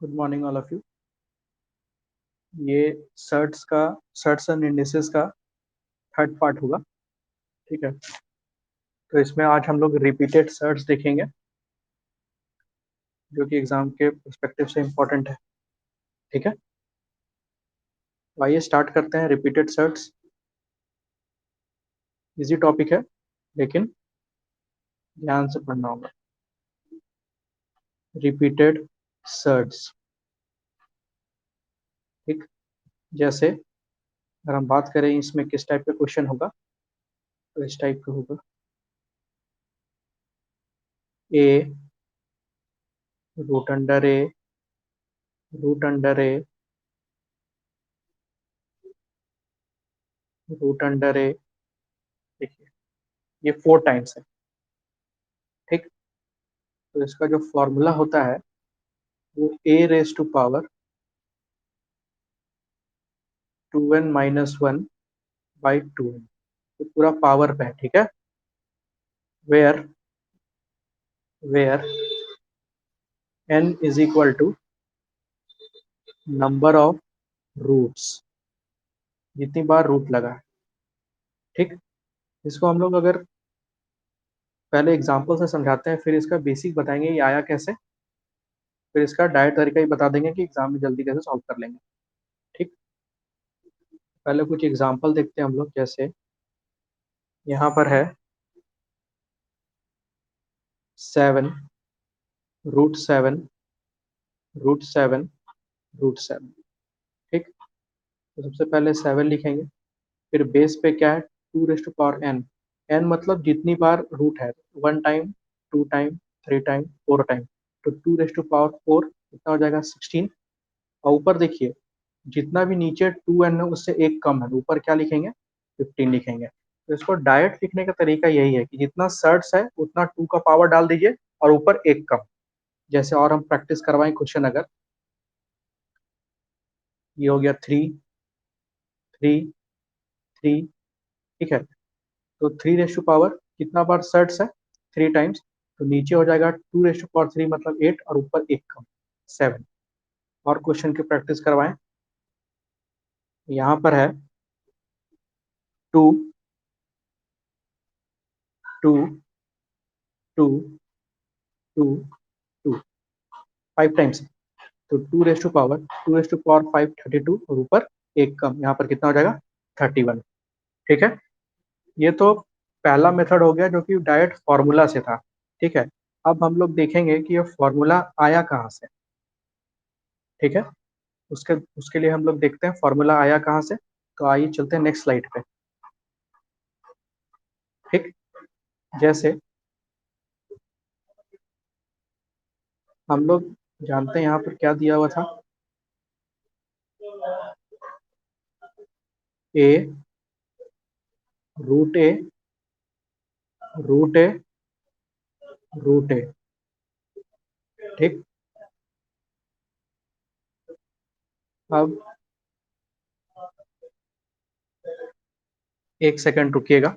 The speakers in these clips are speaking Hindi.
Good morning all of you. ये सर्ट्स एंड इंडिसेस का थर्ड पार्ट होगा। ठीक है, तो इसमें आज हम लोग रिपीटेड सर्ट्स देखेंगे जो कि एग्जाम के पर्सपेक्टिव से इम्पोर्टेंट है। ठीक है, तो आइए स्टार्ट करते हैं। रिपीटेड सर्ट्स इजी टॉपिक है लेकिन ध्यान से पढ़ना होगा। रिपीटेड सर्ट्स, ठीक, जैसे अगर हम बात करें इसमें किस टाइप का क्वेश्चन होगा तो इस टाइप का होगा। ए रूट अंडर ए रूट अंडर ए रूट अंडर ए, देखिए ये 4 टाइम्स है। ठीक, तो इसका जो फॉर्मूला होता है वो ए रेज टू पावर 2n-1/2n, तो पूरा पावर पे है। ठीक है, where where n is equal to number of roots, जितनी बार रूट लगा है। ठीक, इसको हम लोग अगर पहले एग्जांपल से समझाते हैं, फिर इसका बेसिक बताएंगे ये आया कैसे, फिर इसका डायरेक्ट तरीका ही बता देंगे कि एग्जाम में जल्दी कैसे सॉल्व कर लेंगे। ठीक, पहले कुछ एग्जांपल देखते हैं हम लोग। जैसे यहाँ पर है 7√7 ठीक, तो सबसे पहले 7 लिखेंगे, फिर बेस पे क्या है 2 raise to power n। n मतलब जितनी बार रूट है, 1 टाइम, 2 टाइम, 3 टाइम, 4 टाइम, तो 2 रेज टू पावर 4 कितना हो जाएगा 16। और ऊपर देखिए जितना भी नीचे 2n है उससे एक कम है, ऊपर क्या लिखेंगे 15 लिखेंगे। तो इसको डायरेक्ट लिखने का तरीका यही है कि जितना सर्ट्स है उतना 2 का पावर डाल दीजिए और ऊपर एक कम। जैसे और हम प्रैक्टिस करवाएं क्वेश्चन, अगर ये हो गया 3 3 3, ठीक है, तो 3 रेज टू पावर कितना बार सर्ट्स है 3 टाइम्स, तो नीचे हो जाएगा 2 रेज टू पावर 3 मतलब 8 और ऊपर एक कम 7। और क्वेश्चन की प्रैक्टिस करवाएं। यहाँ पर है 2 2 2 2 5 टाइम्स, तो 2 रेज टू पावर 5 32 और ऊपर एक कम, यहाँ पर कितना हो जाएगा 31। ठीक है, ये तो पहला मेथड हो गया जो कि डायरेक्ट फॉर्मूला से था। ठीक है, अब हम लोग देखेंगे कि ये फॉर्मूला आया कहाँ से। ठीक है, उसके उसके लिए हम लोग देखते हैं फॉर्मूला आया कहाँ से। तो आइए चलते हैं नेक्स्ट स्लाइड पे। ठीक, जैसे हम लोग जानते हैं यहाँ पर क्या दिया हुआ था, ए रूट ए रूट ए रूट ए। ठीक, अब एक सेकंड रुकिएगा।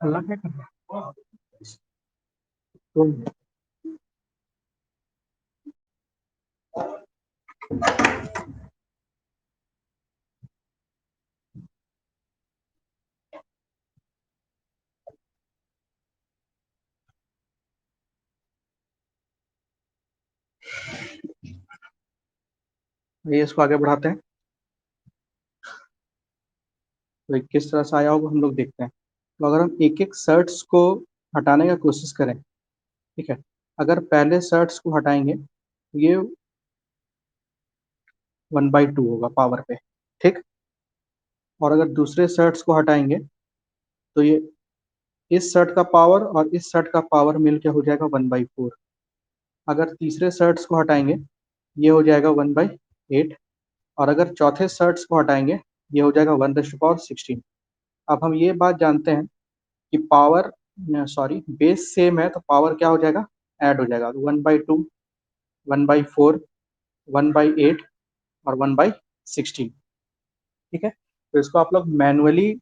अल्लाह क्या कर रहा है तुम। ये इसको आगे बढ़ाते हैं, तो किस तरह से आया होगा हम लोग देखते हैं। तो अगर हम एक एक सर्ट्स को हटाने का कोशिश करें, ठीक है, अगर पहले सर्ट्स को हटाएंगे तो ये 1/2 होगा पावर पे। ठीक, और अगर दूसरे सर्ट्स को हटाएंगे तो ये इस सर्ट का पावर और इस सर्ट का पावर मिलके हो जाएगा 1/4। अगर तीसरे सर्ट्स को हटाएंगे ये हो जाएगा 1/8, और अगर चौथे सर्ट्स को हटाएंगे ये हो जाएगा 1/16। अब हम ये बात जानते हैं कि पावर, सॉरी, बेस सेम है तो पावर क्या हो जाएगा ऐड हो जाएगा, 1/2 1/4, 1/8 और 1/16। ठीक है, तो इसको आप लोग मैनुअली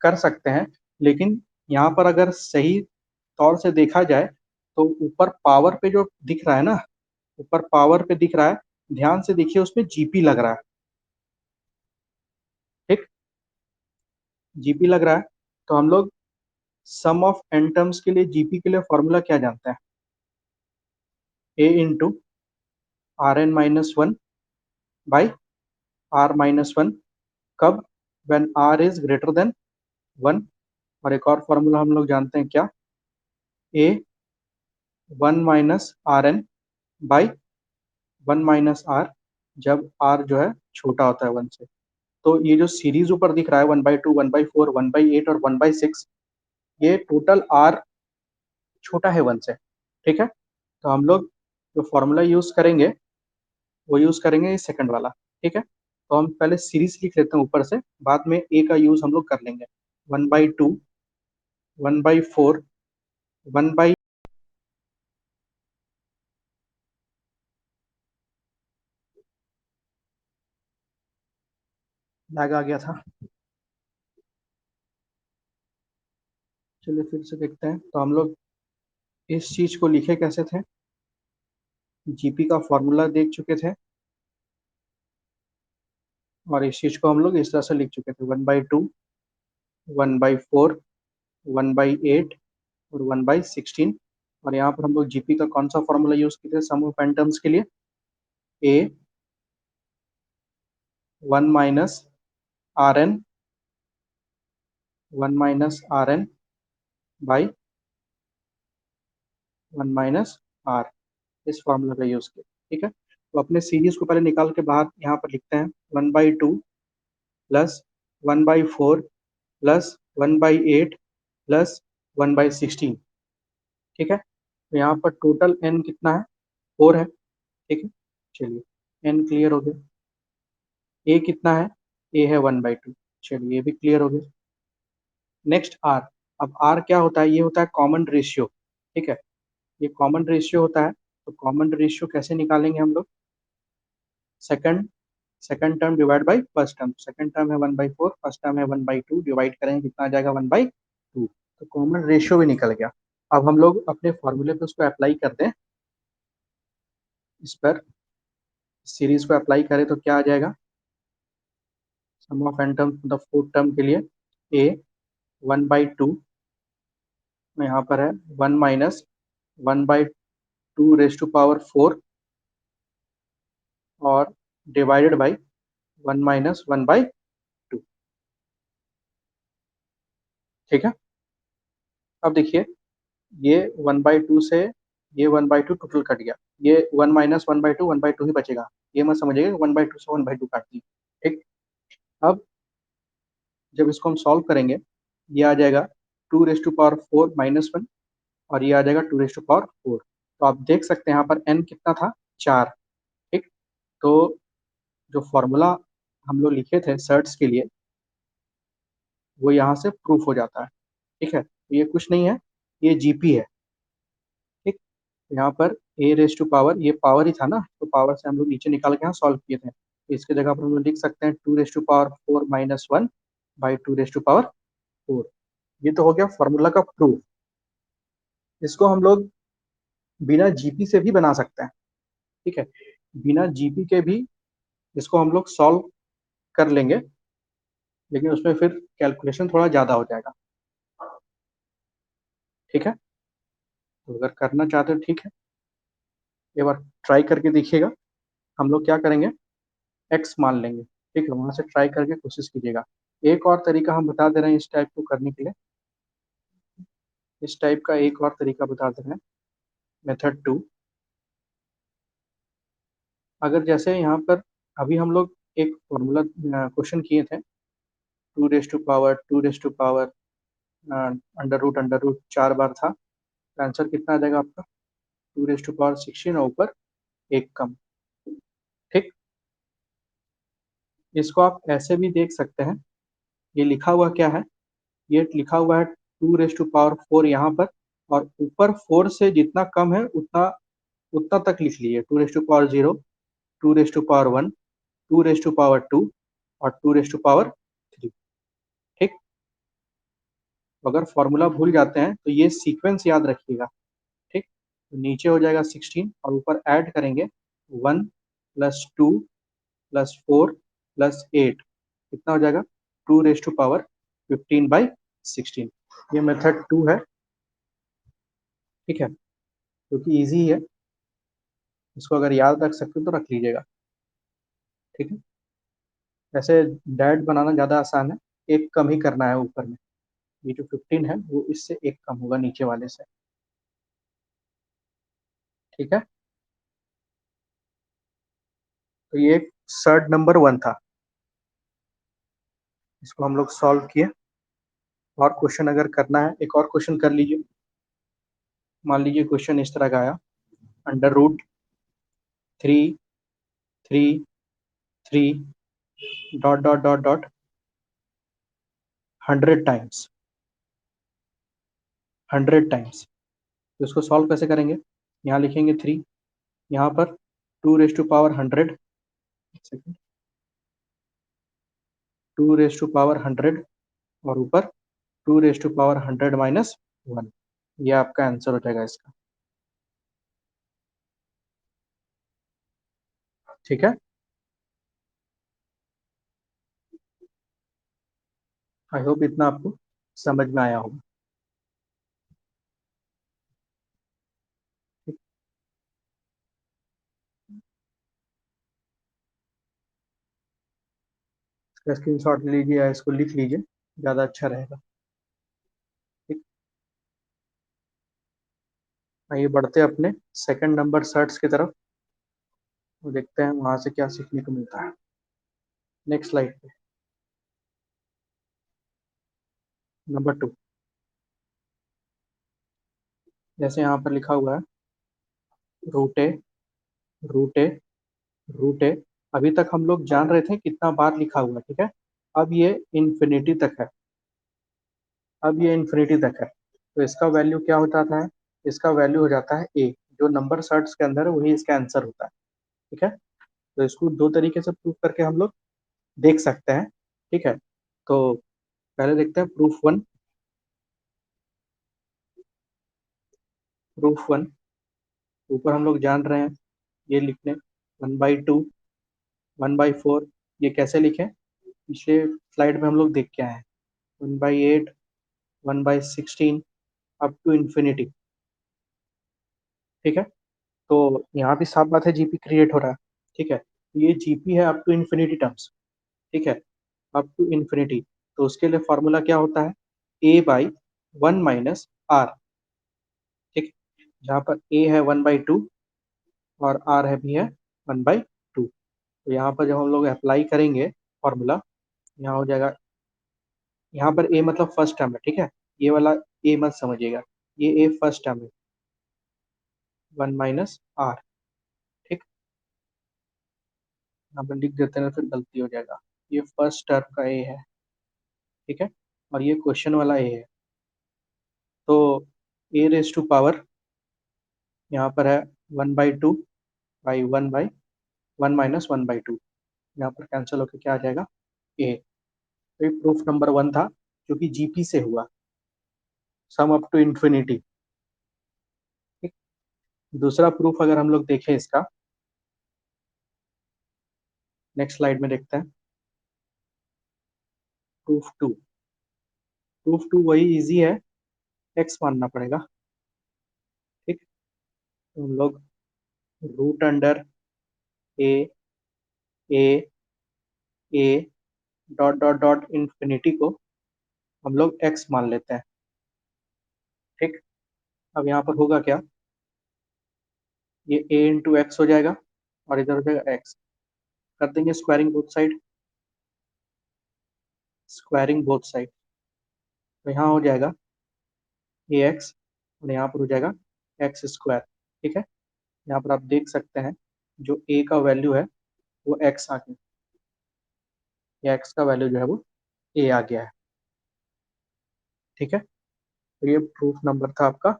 कर सकते हैं, लेकिन यहाँ पर अगर सही तौर से देखा जाए तो ऊपर पावर पे जो दिख रहा है ना, ऊपर पावर पे दिख रहा है, ध्यान से देखिए उसमें जीपी लग रहा है। ठीक, जीपी लग रहा है, तो हम लोग सम ऑफ एन टर्म्स के लिए जीपी के लिए फॉर्मूला क्या जानते हैं? A into R N minus one by R minus one. कब? When R is greater than one. और एक और फॉर्मूला हम लोग जानते हैं क्या? A one minus R N by one minus R, जब आर जो है छोटा होता है वन से। तो ये जो सीरीज ऊपर दिख रहा है 1/2, 1/4, 1/8 और 1/6, ये टोटल आर छोटा है वन से। ठीक है, तो हम लोग जो फॉर्मूला यूज करेंगे वो यूज करेंगे सेकंड वाला। ठीक है, तो हम पहले सीरीज लिख लेते हैं ऊपर से, बाद में ए का यूज हम लोग कर लेंगे। 1/2, 1/4, 1/, लैग आ गया था। चलिए फिर से देखते हैं। तो हम लोग इस चीज को लिखे कैसे थे? जीपी का फॉर्मूला देख चुके थे, और इस चीज को हम लोग इस तरह से लिख चुके थे, 1/2, 1/4, 1/8 और 1/16। और यहाँ पर हम लोग जीपी का कौन सा फॉर्मूला यूज किए थे सम ऑफ एन टर्म्स के लिए? A one minus R N, one minus R N by one minus R, इस फॉर्मूला का यूज किया। ठीक है, तो अपने सीरीज को पहले निकाल के बाहर यहाँ पर लिखते हैं। 1/2 प्लस 1/4 प्लस 1/8 प्लस 1/16। ठीक है, तो यहाँ पर टोटल एन कितना है? 4 है। ठीक है, चलिए एन क्लियर हो गया। ए कितना है? ए है 1/2। चलिए ये भी क्लियर हो गया। Next are. अब आर क्या होता है? ये होता है कॉमन रेशियो। ठीक है, ये कॉमन रेशियो होता है। तो कॉमन रेशियो कैसे निकालेंगे हम लोग? Second second term divide by first term. Second term है 1/4, फर्स्ट टर्म है 1/2, डिवाइड करेंगे कितना आ जाएगा? 1/2। तो कॉमन रेशियो भी निकल गया। अब हम लोग अपने फॉर्मूले पे उसको अप्लाई करते हैं। इस पर सीरीज को अप्लाई करें तो क्या आ जाएगा? सम ऑफ एन टर्म मतलब फोर्थ टर्म के लिए ए 1/2 यहाँ पर है 1 माइनस 1/2 रेज टू पावर 4 और डिवाइडेड बाई 1 - 1/2। ठीक है, अब देखिए ये 1/2 से ये 1/2 टोटल कट गया, ये 1 - 1/2 1/2 ही बचेगा। ये मत समझिएगा 1/2 से 1/2 काट दी। ठीक, अब जब इसको हम सॉल्व करेंगे, ये आ जाएगा 2 - 4 - 1 और ये आ जाएगा 2 - 4। तो आप देख सकते हैं यहाँ पर n कितना था? 4। ठीक, तो जो फॉर्मूला हम लोग लिखे थे सर्ट्स के लिए वो यहाँ से प्रूफ हो जाता है। ठीक है, तो ये कुछ नहीं है, ये जीपी है। ठीक, यहाँ पर ए रेज टू पावर, ये पावर ही था ना, तो पावर से हम लोग नीचे निकाल के यहाँ सॉल्व किए थे, तो इसके जगह पर हम लोग लिख सकते हैं 2 - 4 - 1 बाई 2 - 4। ये तो हो गया फॉर्मूला का प्रूफ। इसको हम लोग बिना जीपी से भी बना सकते हैं। ठीक है, बिना जीपी के भी इसको हम लोग सॉल्व कर लेंगे, लेकिन उसमें फिर कैलकुलेशन थोड़ा ज़्यादा हो जाएगा। ठीक है, तो अगर करना चाहते हो ठीक है, एक बार ट्राई करके देखिएगा। हम लोग क्या करेंगे, एक्स मान लेंगे। ठीक है, वहां से ट्राई करके कोशिश कीजिएगा। एक और तरीका हम बता दे रहे हैं इस टाइप को करने के लिए। इस टाइप का एक और तरीका बता दे रहे हैं, मेथड 2। अगर जैसे यहाँ पर अभी हम लोग एक फॉर्मूला क्वेश्चन किए थे, 2 - 2 - 2 अंडर रूट 4 बार था, तो आंसर कितना आ जाएगा आपका? 2 - 16 और ऊपर एक कम। ठीक, इसको आप ऐसे भी देख सकते हैं। ये लिखा हुआ क्या है? ये लिखा हुआ है 2 - 4 यहाँ पर, और ऊपर 4 से जितना कम है उतना उतना तक लिख लीजिए, 2 raise to power 0, 2 raise to power 1, 2 raise to power 2 और 2 रेज टू पावर 3। ठीक। तो अगर फॉर्मूला भूल जाते हैं तो ये सीक्वेंस याद रखिएगा। ठीक। तो नीचे हो जाएगा 16 और ऊपर ऐड करेंगे 1 + 2 + 4 + 8, कितना हो जाएगा 2 रेज टू पावर 15/16। ये मेथड 2 है। ठीक है, क्योंकि इजी है, इसको अगर याद रख सकते हो तो रख लीजिएगा। ठीक है, वैसे डैट बनाना ज़्यादा आसान है, एक कम ही करना है ऊपर में। ये जो 15 है वो इससे एक कम होगा नीचे वाले से। ठीक है, तो ये सर्ट नंबर 1 था, इसको हम लोग सॉल्व किए। और क्वेश्चन अगर करना है, एक और क्वेश्चन कर लीजिए। मान लीजिए क्वेश्चन इस तरह का आया, √3 3 3 dot dot dot dot 100 times, 100 times. तो इसको सॉल्व कैसे करेंगे? यहाँ लिखेंगे 3, यहाँ पर 2 raise to power 100, 2 raise to power 100 और ऊपर 2 रेज टू पावर 100 - 1। ये आपका आंसर हो जाएगा इसका। ठीक है, आई होप इतना आपको समझ में आया होगा। इसका स्क्रीनशॉट ले लीजिए या इसको लिख लीजिए, ज़्यादा अच्छा रहेगा। ठीक, आइए बढ़ते हैं अपने सेकंड नंबर सर्ट्स की तरफ, वो देखते हैं वहाँ से क्या सीखने को मिलता है। नेक्स्ट स्लाइड पे नंबर 2, जैसे यहाँ पर लिखा हुआ है √a √a √a। अभी तक हम लोग जान रहे थे कितना बार लिखा हुआ है। ठीक है, अब ये इन्फिनिटी तक है, अब ये इन्फिनिटी तक है। तो इसका वैल्यू क्या हो जाता है? इसका वैल्यू हो जाता है a, जो नंबर सर्ट्स के अंदर है वही इसका आंसर होता है। ठीक है, तो इसको दो तरीके से प्रूव करके हम लोग देख सकते हैं। ठीक है, तो पहले देखते हैं प्रूफ 1। प्रूफ 1 ऊपर हम लोग जान रहे हैं, ये लिखने 1/2 1/4। ये कैसे लिखें? पिछले स्लाइड में हम लोग देख के आए हैं, 1/8 1/16 अप टू इन्फिनिटी। ठीक है, तो यहाँ भी साफ बात है जीपी क्रिएट हो रहा है। ठीक है, ये जीपी है अप टू इन्फिनिटी टर्म्स। ठीक है, अप टू इन्फिनिटी। तो उसके लिए फॉर्मूला क्या होता है? a/1 - r। ठीक, जहाँ पर a है 1/2 और r है भी है 1/2। तो यहाँ पर जब हम लोग अप्लाई करेंगे फॉर्मूला, यहाँ हो जाएगा, यहाँ पर a मतलब फर्स्ट टर्म है। ठीक है, ये वाला a मत समझिएगा, ये a फर्स्ट टर्म है, 1 - r। ठीक, यहाँ पर लिख देते हैं फिर गलती हो जाएगा। ये फर्स्ट टर्म का a है। ठीक है, और ये क्वेश्चन वाला a है। तो a रेज टू पावर यहाँ पर है 1/2/1/1 - 1/2, यहाँ पर कैंसिल होकर क्या आ जाएगा a। तो ये प्रूफ नंबर 1 था, जो कि जीपी से हुआ, सम अप टू इन्फिनिटी। ठीक, दूसरा प्रूफ अगर हम लोग देखें इसका, नेक्स्ट स्लाइड में देखते हैं प्रूफ 2। प्रूफ 2 वही इजी है, एक्स मानना पड़ेगा। ठीक, तो हम लोग √ए डॉट डॉट डॉट इन्फिनिटी को हम लोग एक्स मान लेते हैं। ठीक, अब यहाँ पर होगा क्या, ये a × x हो जाएगा और इधर हो जाएगा x। कर देंगे squaring both side, squaring both side. तो यहाँ हो जाएगा ax और यहाँ पर हो जाएगा x²। ठीक है, यहाँ पर आप देख सकते हैं जो a का वैल्यू है वो x आ गया, या x का वैल्यू जो है वो a आ गया है। ठीक है, तो ये प्रूफ नंबर था आपका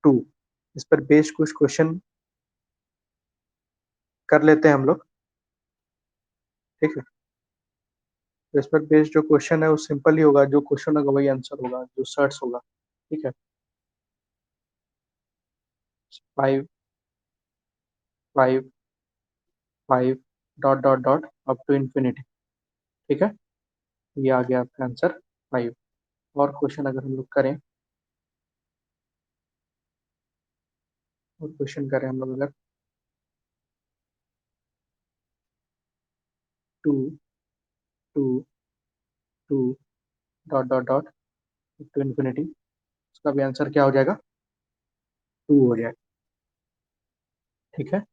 2। इस पर बेस्ड कुछ क्वेश्चन कर लेते हैं हम लोग। ठीक है, तो इस पर बेस्ड जो क्वेश्चन है वो सिंपल ही होगा, जो क्वेश्चन होगा वही आंसर होगा, जो सर्च होगा। ठीक है, 5 5 5 dot dot dot up to infinity. ठीक है, ये आ गया आपका आंसर 5। और क्वेश्चन अगर हम लोग करें, और क्वेश्चन करें हम लोग अगर 2 2 2 dot dot dot to infinity, उसका भी आंसर क्या हो जाएगा, 2 हो जाएगा। ठीक है,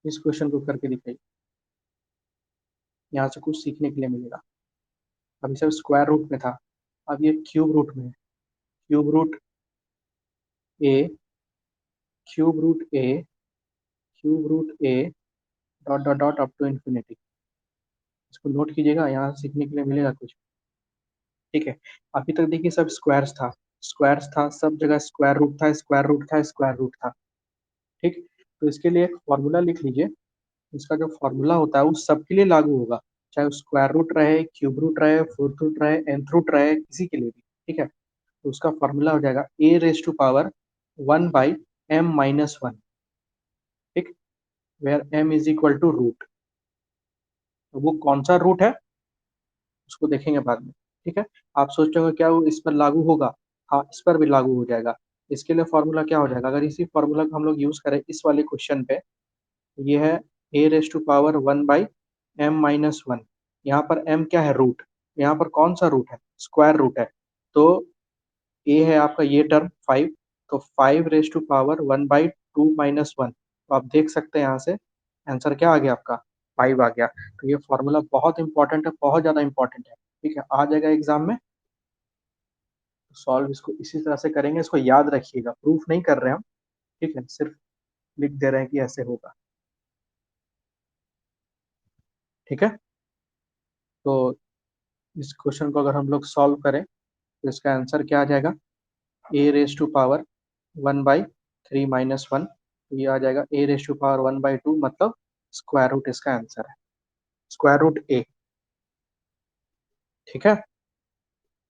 इस क्वेश्चन को करके दिखाइए, यहाँ से कुछ सीखने के लिए मिलेगा। अभी सब स्क्वायर रूट में था, अब ये क्यूब रूट में है। Cube root a, cube root a, cube root a dot dot dot up to infinity. इसको नोट कीजिएगा, यहाँ सीखने के लिए मिलेगा कुछ। ठीक है, अभी तक देखिए सब स्क्वायर्स था, स्क्वायर्स था, सब जगह स्क्वायर रूट था, स्क्वायर रूट था, स्क्वायर रूट था। ठीक, तो इसके लिए एक फॉर्मूला लिख लीजिए। इसका जो फॉर्मूला होता है वो सबके लिए लागू होगा, चाहे वो स्क्वायर रूट रहे, क्यूब रूट रहे, फोर्थ रूट रहे, nth रूट रहे, किसी के लिए भी। ठीक है, तो उसका फॉर्मूला हो जाएगा a raise to power 1/m-1। ठीक, where m is equal to root. तो वो कौन सा रूट है उसको देखेंगे बाद में। ठीक है, आप सोच रहे हो क्या वो इस पर लागू होगा, हाँ इस पर भी लागू हो जाएगा। इसके लिए फॉर्मूला क्या हो जाएगा, अगर इसी फॉर्मूला को हम लोग यूज करें इस वाले क्वेश्चन पे, ये है a raise to power 1/m-1। यहाँ पर m क्या है, रूट। यहाँ पर कौन सा रूट है, स्क्वायर रूट है। तो a है आपका ये टर्म 5, तो 5 रेज टू पावर 1/2 - 1। तो आप देख सकते हैं यहाँ से आंसर क्या आ गया आपका, 5 आ गया। तो ये फॉर्मूला बहुत इंपॉर्टेंट है, बहुत ज़्यादा इंपॉर्टेंट है। ठीक है, आ जाएगा एग्जाम में। सॉल्व इसको इसी तरह से करेंगे, इसको याद रखिएगा, प्रूफ नहीं कर रहे हैं हम। ठीक है, सिर्फ लिख दे रहे हैं कि ऐसे होगा। ठीक है, तो इस क्वेश्चन को अगर हम लोग सॉल्व करें तो इसका आंसर क्या आ जाएगा, a रेज टू पावर 1/3 - 1। ये आ जाएगा a रेज टू पावर 1/2, मतलब स्क्वायर रूट इसका आंसर है, स्क्वायर रूट ए। ठीक है,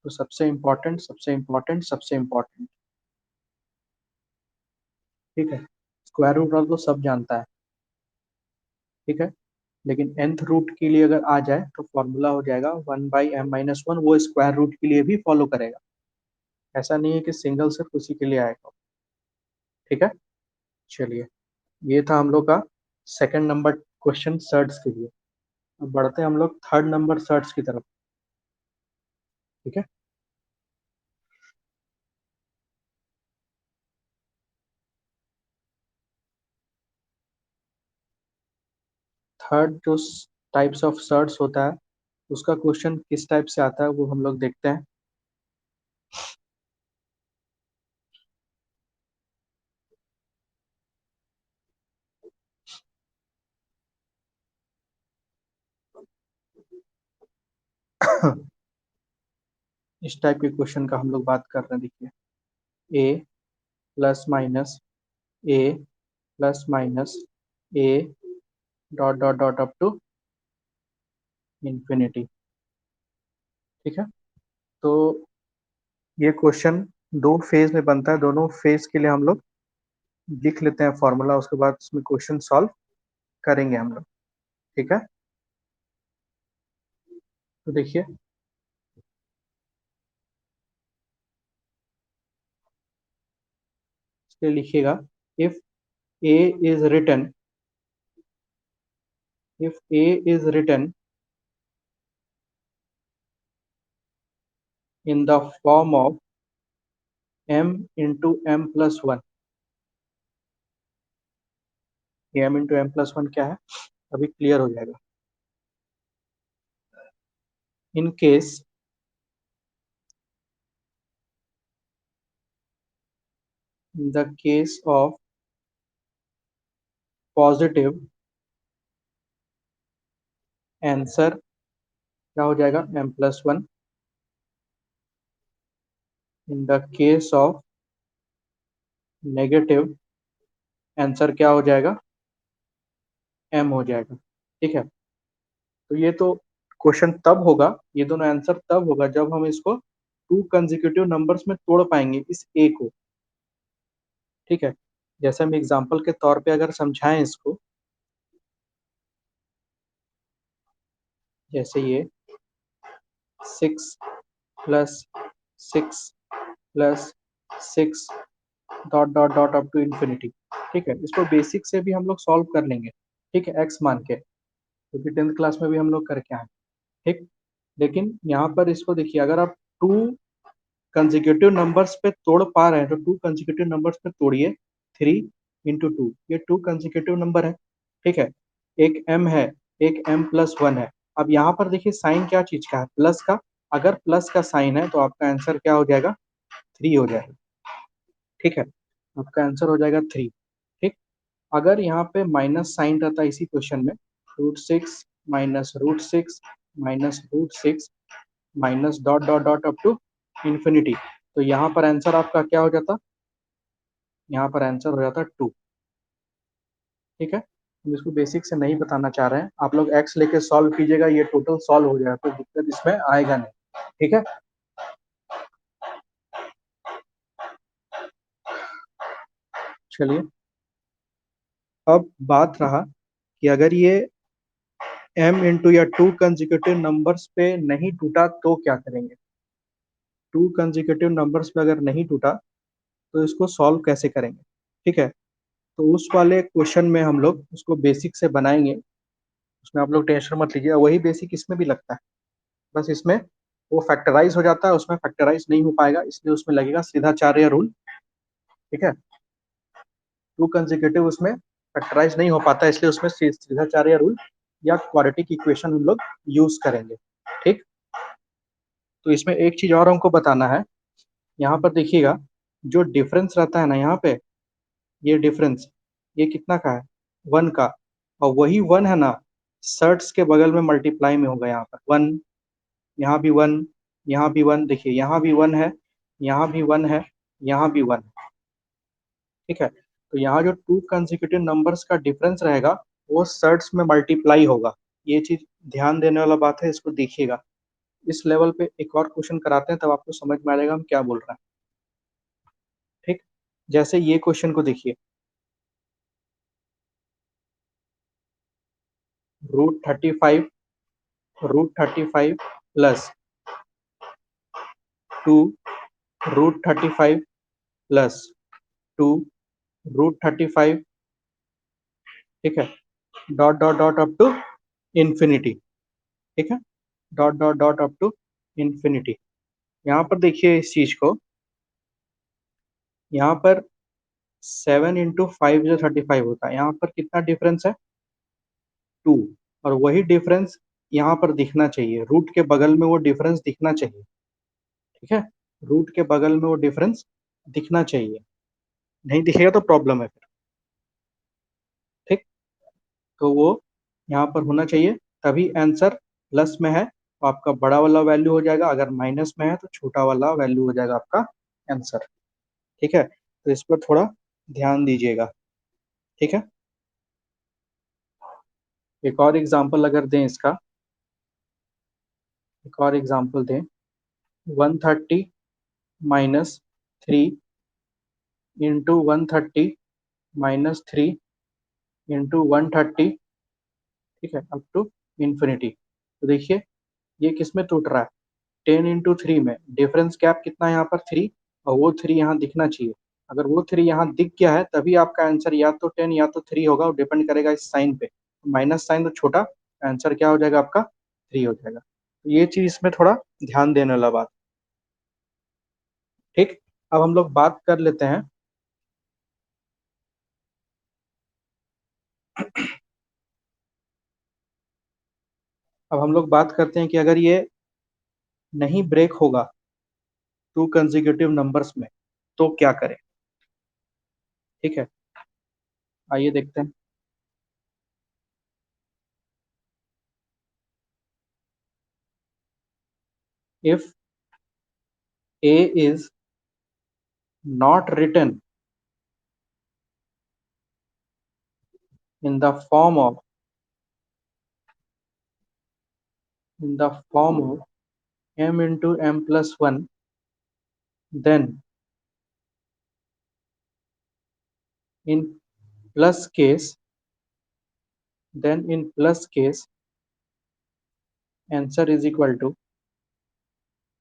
तो सबसे इंपॉर्टेंट, सबसे इंपॉर्टेंट, सबसे इंपॉर्टेंट। ठीक है, स्क्वायर रूट और तो सब जानता है। ठीक है, लेकिन nth रूट के लिए अगर आ जाए तो फॉर्मूला हो जाएगा 1/m-1। वो स्क्वायर रूट के लिए भी फॉलो करेगा, ऐसा नहीं है कि सिंगल सिर्फ उसी के लिए आएगा। ठीक है, चलिए, ये था हम लोग का सेकंड नंबर क्वेश्चन सर्ट्स के लिए। अब बढ़ते हैं हम लोग थर्ड नंबर सर्ट्स की तरफ। ठीक है, थर्ड जो टाइप्स ऑफ सर्ट्स होता है उसका क्वेश्चन किस टाइप से आता है वो हम लोग देखते हैं। इस टाइप के क्वेश्चन का हम लोग बात कर रहे हैं, देखिए, A plus minus A plus minus A dot dot dot up to infinity. ठीक है, तो ये क्वेश्चन दो फेज में बनता है, दोनों फेज के लिए हम लोग लिख लेते हैं फॉर्मूला, उसके बाद उसमें क्वेश्चन सॉल्व करेंगे हम लोग। ठीक है, तो देखिए, इसलिए लिखिएगा, if a is written, if a is written in the form of m into m+1। ये m into m+1 क्या है, अभी क्लियर हो जाएगा। In case, in the case of positive answer क्या हो जाएगा, m+1। In the case of negative answer क्या हो जाएगा, m हो जाएगा। ठीक है, तो ये तो क्वेश्चन तब होगा, ये दोनों आंसर तब होगा जब हम इसको टू कंसेक्यूटिव नंबर्स में तोड़ पाएंगे इस ए को। ठीक है, जैसे हम एग्जांपल के तौर पे अगर समझाएं इसको, जैसे ये 6 + 6 + 6 dot dot dot up to infinity. ठीक है, इसको बेसिक से भी हम लोग सॉल्व कर लेंगे। ठीक है, एक्स मान के, क्योंकि 10th क्लास में भी हम लोग करके आए। ठीक, लेकिन यहाँ पर इसको देखिए, अगर आप टू कंसेक्यूटिव नंबर्स पे तोड़ पा रहे हैं तो टू कंसेक्यूटिव नंबर्स पे तोड़िए। 3 × 2, ये टू कंसेक्यूटिव नंबर है। ठीक है, एक m है, एक m+1 है। अब यहाँ पर देखिए साइन क्या चीज का है, प्लस का। अगर प्लस का साइन है तो आपका आंसर क्या हो जाएगा, 3 हो जाएगा। ठीक है, आपका आंसर हो जाएगा 3। ठीक, अगर यहाँ पे माइनस साइन रहता है इसी क्वेश्चन में, √6 -√6 -√6 minus dot dot dot up to infinity, तो यहाँ पर आंसर आपका क्या हो जाता, यहाँ पर आंसर हो जाता 2। ठीक है, हम इसको बेसिक से नहीं बताना चाह रहे हैं, आप लोग एक्स लेके सॉल्व कीजिएगा, ये टोटल सॉल्व हो जाएगा, कोई दिक्कत इसमें आएगा नहीं। ठीक है, चलिए, अब बात रहा कि अगर ये m इंटू या टू कंसेक्यूटिव नंबर्स पे नहीं टूटा तो क्या करेंगे। टू कंसेक्यूटिव नंबर्स पे अगर नहीं टूटा तो इसको सॉल्व कैसे करेंगे। ठीक है, तो उस वाले क्वेश्चन में हम लोग उसको बेसिक से बनाएंगे, उसमें आप लोग टेंशन मत लीजिए, वही बेसिक इसमें भी लगता है, बस इसमें वो फैक्टराइज हो जाता है, उसमें फैक्टराइज नहीं हो पाएगा, इसलिए उसमें लगेगा सीधाचार्य रूल। ठीक है, टू कंसेक्यूटिव उसमें फैक्टराइज नहीं हो पाता, इसलिए उसमें सीधाचार्य रूल या क्वाड्रेटिक इक्वेशन हम लोग यूज करेंगे। ठीक, तो इसमें एक चीज और हमको बताना है, यहाँ पर देखिएगा, जो डिफरेंस रहता है ना यहाँ पे, ये डिफरेंस, ये कितना का है, 1 का। और वही 1 है ना, सर्ट्स के बगल में मल्टीप्लाई में होगा, यहाँ पर 1, यहाँ भी 1, यहाँ भी 1, देखिए यहाँ भी 1 है, यहाँ भी 1 है, यहाँ भी 1 है। ठीक है, तो यहाँ जो टू कंसेक्यूटिव नंबर्स का डिफरेंस रहेगा वो सर्ट्स में मल्टीप्लाई होगा। ये चीज ध्यान देने वाला बात है, इसको देखिएगा। इस लेवल पे एक और क्वेश्चन कराते हैं तब आपको समझ में आ जाएगा हम क्या बोल रहे हैं। ठीक, जैसे ये क्वेश्चन को देखिए, √35 प्लस 2 √35 प्लस 2 √35। ठीक है, dot dot dot up to infinity. ठीक है, dot dot dot up to infinity. यहाँ पर देखिए इस चीज को, यहाँ पर 7 × 5 जो 35 होता है, यहाँ पर कितना डिफरेंस है, 2। और वही डिफरेंस यहाँ पर दिखना चाहिए, रूट के बगल में वो डिफरेंस दिखना चाहिए। ठीक है, रूट के बगल में वो डिफरेंस दिखना चाहिए, नहीं दिखेगा तो प्रॉब्लम है फिर। ठीक, तो वो यहाँ पर होना चाहिए, तभी आंसर प्लस में है तो आपका बड़ा वाला वैल्यू हो जाएगा, अगर माइनस में है तो छोटा वाला वैल्यू हो जाएगा आपका आंसर। ठीक है, तो इस पर थोड़ा ध्यान दीजिएगा। ठीक है, एक और एग्जांपल अगर दें इसका, एक और एग्जांपल दें, 130 - 3 × 130 - 3 × 130। ठीक है, अप टू इन्फिनिटी। तो देखिए ये किस में टूट रहा है, 10 × 3 में। डिफरेंस गैप कितना है यहाँ पर, 3, और वो 3 यहाँ दिखना चाहिए। अगर वो 3 यहाँ दिख गया है तभी आपका आंसर या तो 10 या तो 3 होगा, वो डिपेंड करेगा इस साइन पे। माइनस साइन तो छोटा, आंसर क्या हो जाएगा आपका, 3 हो जाएगा। तो ये चीज इसमें थोड़ा ध्यान देने वाला बात। ठीक, अब हम लोग बात कर लेते हैं, अब हम लोग बात करते हैं कि अगर ये नहीं ब्रेक होगा टू कंसेक्यूटिव नंबर्स में तो क्या करें। ठीक है, आइए देखते हैं। If a is not written in the form of m into m plus 1, then in plus case answer is equal to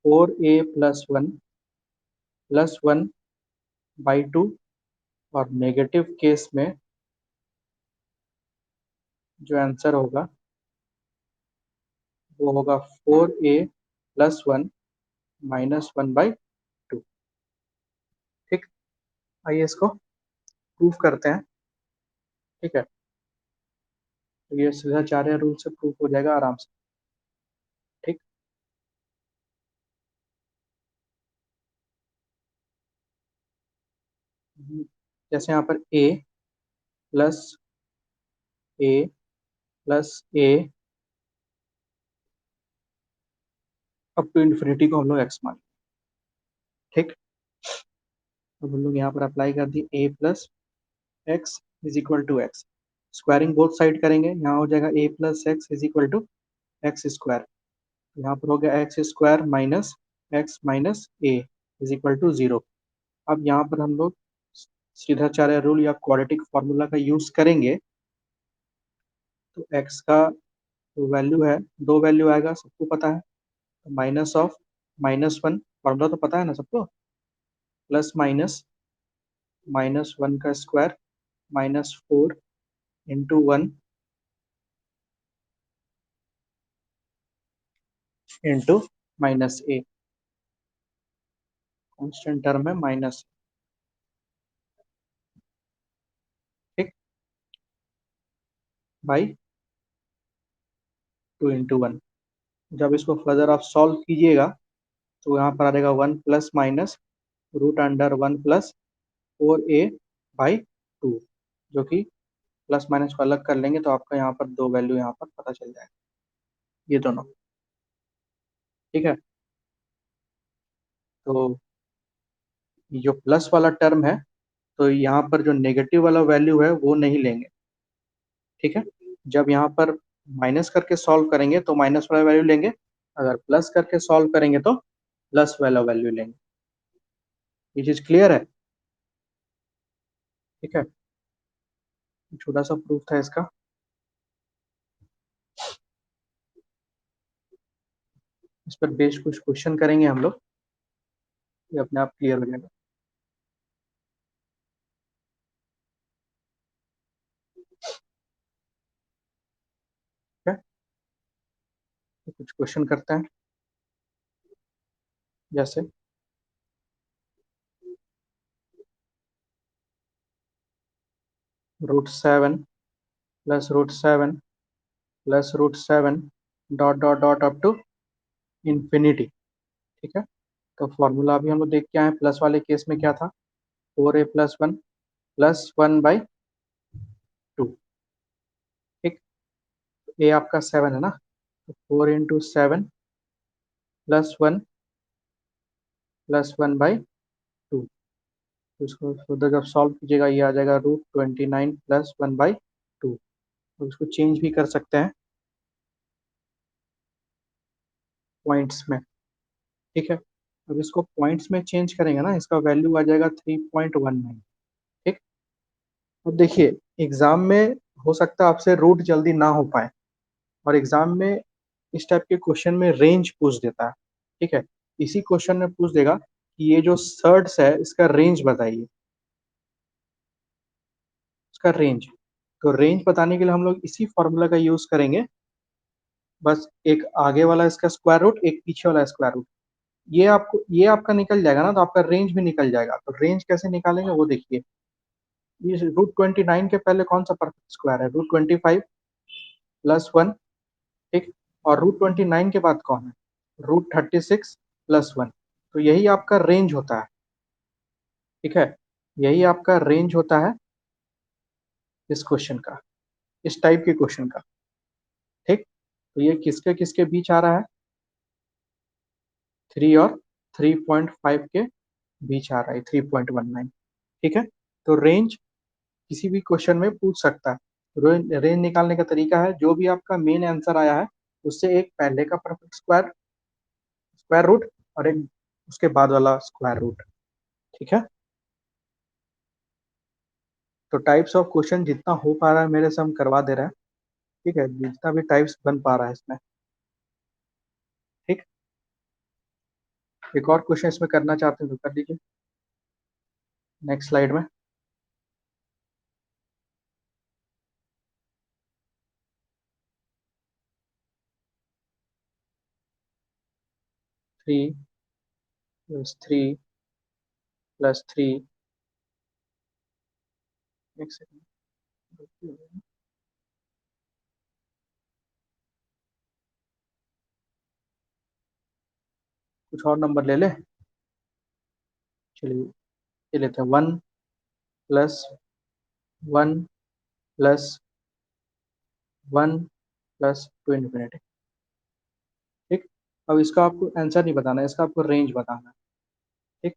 4a plus 1 plus 1 by 2, और नेगेटिव केस में जो आंसर होगा वो होगा 4a प्लस 1 माइनस 1 बाई 2। ठीक, आइए इसको प्रूफ करते हैं। ठीक है, तो ये श्रीधाचार्य रूल से प्रूफ हो जाएगा आराम से। ठीक, जैसे यहाँ पर plus a plus a up to infinity को हम लोग एक्स मान। ठीक, अब हम लोग यहाँ पर अप्लाई कर दी A plus X is equal to X, squaring both side करेंगे, यहाँ हो जाएगा A plus X is equal to X square, यहाँ पर हो गया X square minus X minus A is equal to 0। अब यहाँ पर हम लोग सीधाचार्य रूल या क्वाड्रेटिक फार्मूला का यूज करेंगे, तो एक्स का जो वैल्यू है, दो वैल्यू आएगा सबको पता है, तो माइनस ऑफ माइनस 1 फार्मूला तो पता है ना सबको, प्लस माइनस माइनस 1 का square minus 4 into 1 into minus A, constant term है माइनस। ठीक, बाई 2 इंटू 1। जब इसको फर्दर आप सॉल्व कीजिएगा तो यहाँ पर आ जाएगा 1 plus minus root under 1 plus 4a by 2, जो कि प्लस माइनस को अलग कर लेंगे तो आपका यहाँ पर दो वैल्यू यहाँ पर पता चल जाएगा, ये दोनों। ठीक है, तो जो प्लस वाला टर्म है, तो यहाँ पर जो नेगेटिव वाला वैल्यू है वो नहीं लेंगे। ठीक है, जब यहाँ पर माइनस करके सॉल्व करेंगे तो माइनस वाला वैल्यू लेंगे, अगर प्लस करके सॉल्व करेंगे तो प्लस वाला वैल्यू लेंगे। ये चीज क्लियर है? ठीक है, छोटा सा प्रूफ था इसका। इस पर बेस्ड कुछ क्वेश्चन करेंगे हम लोग, ये अपने आप क्लियर हो जाएगा। ठीक है, तो कुछ क्वेश्चन करते हैं, जैसे √7 plus √7 plus √7 dot dot dot up to infinity. ठीक है, तो फॉर्मूला अभी हम लोग देख के आए, प्लस वाले केस में क्या था, 4a प्लस 1 बाई 2। ठीक, ए आपका 7 है ना, तो 4 इंटू 7 प्लस 1 प्लस 1 बाई 2, तो इसको फर्दर जब सॉल्व कीजिएगा ये आ जाएगा √29 प्लस 1 बाई 2। तो इसको चेंज भी कर सकते हैं पॉइंट्स में। ठीक है, अब इसको पॉइंट्स में चेंज करेंगे ना, इसका वैल्यू आ जाएगा 3.19। ठीक, अब देखिए एग्जाम में हो सकता है आपसे रूट जल्दी ना हो पाए, और एग्जाम में इस टाइप के क्वेश्चन में रेंज पूछ देता है। ठीक है, इसी क्वेश्चन में पूछ देगा कि ये जो सर्ड्स है इसका रेंज बताइए, इसका रेंज। तो रेंज बताने के लिए हम लोग इसी फॉर्मूला का यूज करेंगे, बस एक आगे वाला इसका स्क्वायर रूट, एक पीछे वाला स्क्वायर रूट, ये आपका निकल जाएगा ना, तो आपका रेंज भी निकल जाएगा। तो रेंज कैसे निकालेंगे वो देखिए, ये √29 के पहले कौन सा परफेक्ट स्क्वायर है, √25 प्लस 1। ठीक, और √29 के बाद कौन है, √36 प्लस 1। तो यही आपका रेंज होता है। ठीक है, यही आपका रेंज होता है इस क्वेश्चन का, इस टाइप के क्वेश्चन का। ठीक, तो ये किसके किसके बीच आ रहा है, 3 और 3.5 के बीच आ रहा है, 3.19। ठीक है, तो रेंज किसी भी क्वेश्चन में पूछ सकता है, रेंज निकालने का तरीका है, जो भी आपका मेन आंसर आया है उससे एक पहले का परफेक्ट स्क्वायर स्क्वायर रूट और एक उसके बाद वाला स्क्वायर रूट। ठीक है, तो टाइप्स ऑफ क्वेश्चन जितना हो पा रहा है मेरे से हम करवा दे रहे हैं। ठीक है, जितना भी टाइप्स बन पा रहा है इसमें। ठीक, एक और क्वेश्चन इसमें करना चाहते हैं तो कर लीजिए नेक्स्ट स्लाइड में। 3 + 3 + 3। एक सेकंड, कुछ और नंबर ले ले। चलिए ये लेते हैं 1 + 1 + 1 + 2 इन्फिनिटी। ठीक, अब इसका आपको आंसर नहीं बताना है, इसका आपको रेंज बताना है। ठीक,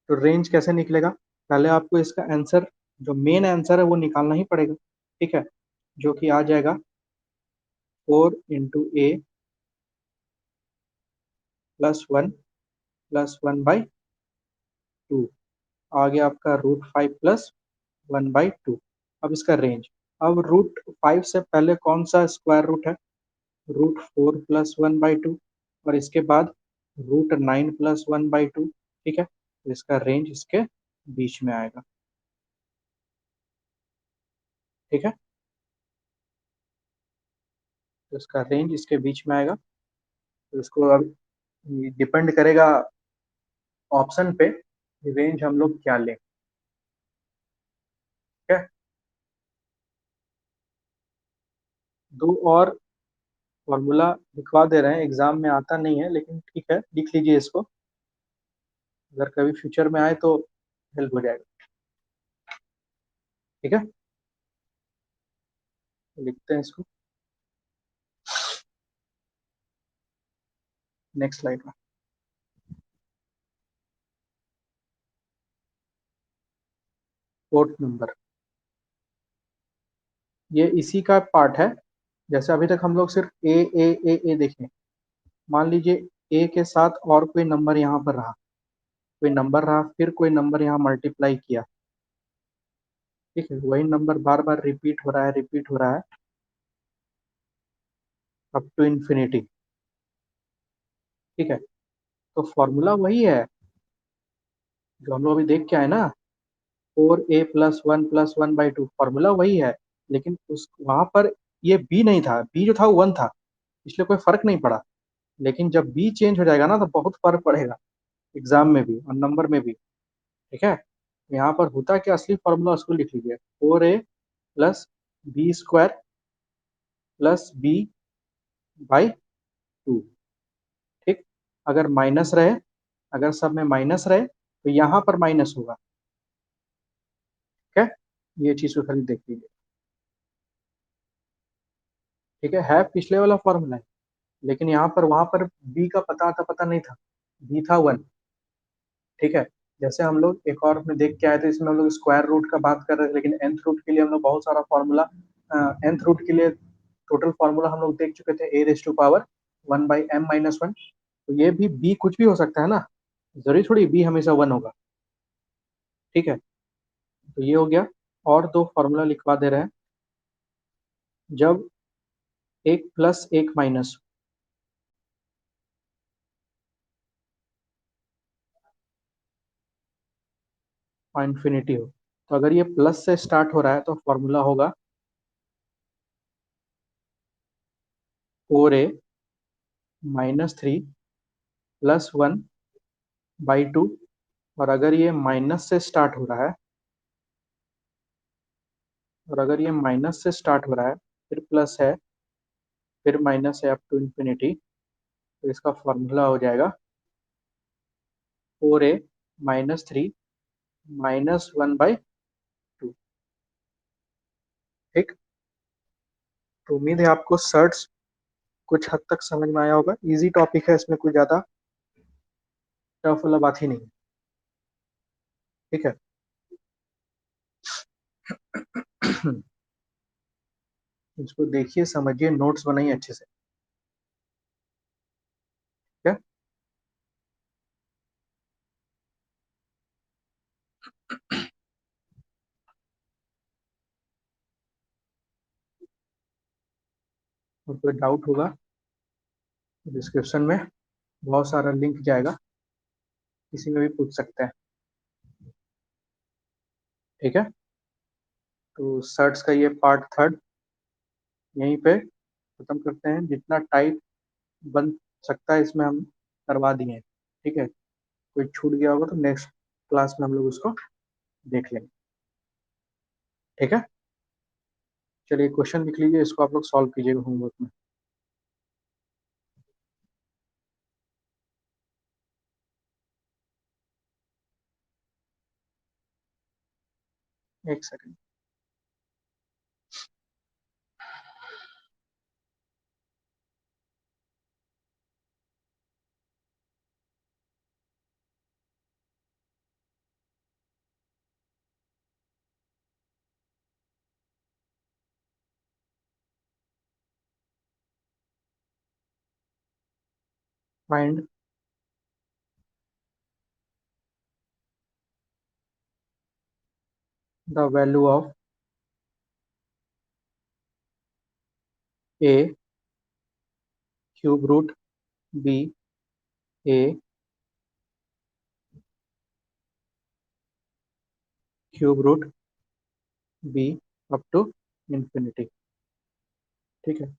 तो रेंज कैसे निकलेगा, पहले आपको इसका आंसर, जो मेन आंसर है वो निकालना ही पड़ेगा। ठीक है, जो कि आ जाएगा 4 × a + 1 + 1/2। आ गया आपका √5 + 1/2। अब इसका रेंज, अब √5 से पहले कौन सा स्क्वायर रूट है, √4 + 1/2, और इसके बाद √9 + 1/2। ठीक है, तो इसका रेंज इसके बीच में आएगा। ठीक है, तो इसका रेंज इसके बीच में आएगा। तो इसको अब डिपेंड करेगा ऑप्शन पे, रेंज हम लोग क्या लें। ठीक है, दो और फॉर्मूला लिखवा दे रहे हैं, एग्जाम में आता नहीं है लेकिन ठीक है लिख लीजिए इसको, अगर कभी फ्यूचर में आए तो हेल्प हो जाएगा। ठीक है, लिखते हैं इसको नेक्स्ट स्लाइड में। 4th नंबर, ये इसी का पार्ट है। जैसे अभी तक हम लोग सिर्फ ए ए ए ए देखें, मान लीजिए ए के साथ और कोई नंबर यहाँ पर रहा, कोई नंबर रहा, फिर कोई नंबर यहाँ मल्टीप्लाई किया। ठीक है, वही नंबर बार बार रिपीट हो रहा है, रिपीट हो रहा है अप टू इन्फिनिटी। ठीक है, तो फॉर्मूला वही है जो हम लोग अभी देख के आए ना, 4a + 1 + 1/2, फॉर्मूला वही है। लेकिन उस वहां पर ये बी नहीं था, बी जो था वो 1 था, इसलिए कोई फर्क नहीं पड़ा। लेकिन जब बी चेंज हो जाएगा ना तो बहुत फर्क पड़ेगा, एग्जाम में भी और नंबर में भी। ठीक है, यहाँ पर होता क्या, असली फॉर्मूला उसको लिख लीजिए, 4a + b² + b/2। ठीक, अगर माइनस रहे, अगर सब में माइनस रहे तो यहाँ पर माइनस होगा। ठीक है, ये चीज को खाली देख लीजिए। ठीक है पिछले वाला फॉर्मूला है, लेकिन यहाँ पर वहां पर बी का पता नहीं था, बी था 1। ठीक है, जैसे हम लोग एक और में देख के आए थे, इसमें हम लोग स्क्वायर रूट का बात कर रहे थे, लेकिन nth रूट के लिए हम लोग बहुत सारा फॉर्मूला, nth रूट के लिए टोटल फॉर्मूला हम लोग देख चुके थे, a⁻1/m−1। तो ये भी b कुछ भी हो सकता है ना, जरूरी थोड़ी b हमेशा 1 होगा। ठीक है, तो ये हो गया। और दो फॉर्मूला लिखवा दे रहे हैं, जब एक प्लस एक माइनस और इन्फिनिटी हो, तो अगर ये प्लस से स्टार्ट हो रहा है तो फॉर्मूला होगा 4a-3 + 1/2। और अगर ये माइनस से स्टार्ट हो रहा है, और अगर ये माइनस से स्टार्ट हो रहा है, फिर प्लस है, फिर माइनस है अप टू इन्फिनिटी, तो इसका फॉर्मूला हो जाएगा 4a-3 -1/2। ठीक, तो उम्मीद है आपको सर्ट्स कुछ हद तक समझ में आया होगा। इजी टॉपिक है, इसमें कोई ज़्यादा टफ वाला बात ही नहीं है। ठीक है इसको देखिए, समझिए, नोट्स बनाइए अच्छे से। क्या? और कोई डाउट होगा डिस्क्रिप्शन में बहुत सारा लिंक जाएगा, किसी में भी पूछ सकते हैं। ठीक है, तो सर्च का ये पार्ट थर्ड यहीं पे खत्म करते हैं। जितना टाइट बन सकता है इसमें हम करवा दिए हैं। ठीक है, कोई छूट गया होगा तो नेक्स्ट क्लास में हम लोग उसको देख लेंगे। ठीक है, चलिए क्वेश्चन लिख लीजिए, इसको आप लोग सॉल्व कीजिएगा होमवर्क में। एक second. Find the value of a cube root b a cube root b up to infinity. ठीक है,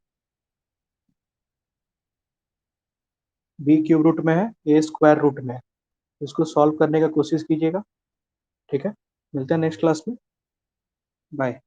बी क्यूब रूट में है, ए स्क्वायर रूट में है, इसको सॉल्व करने का कोशिश कीजिएगा। ठीक है, मिलते हैं नेक्स्ट क्लास में। बाय।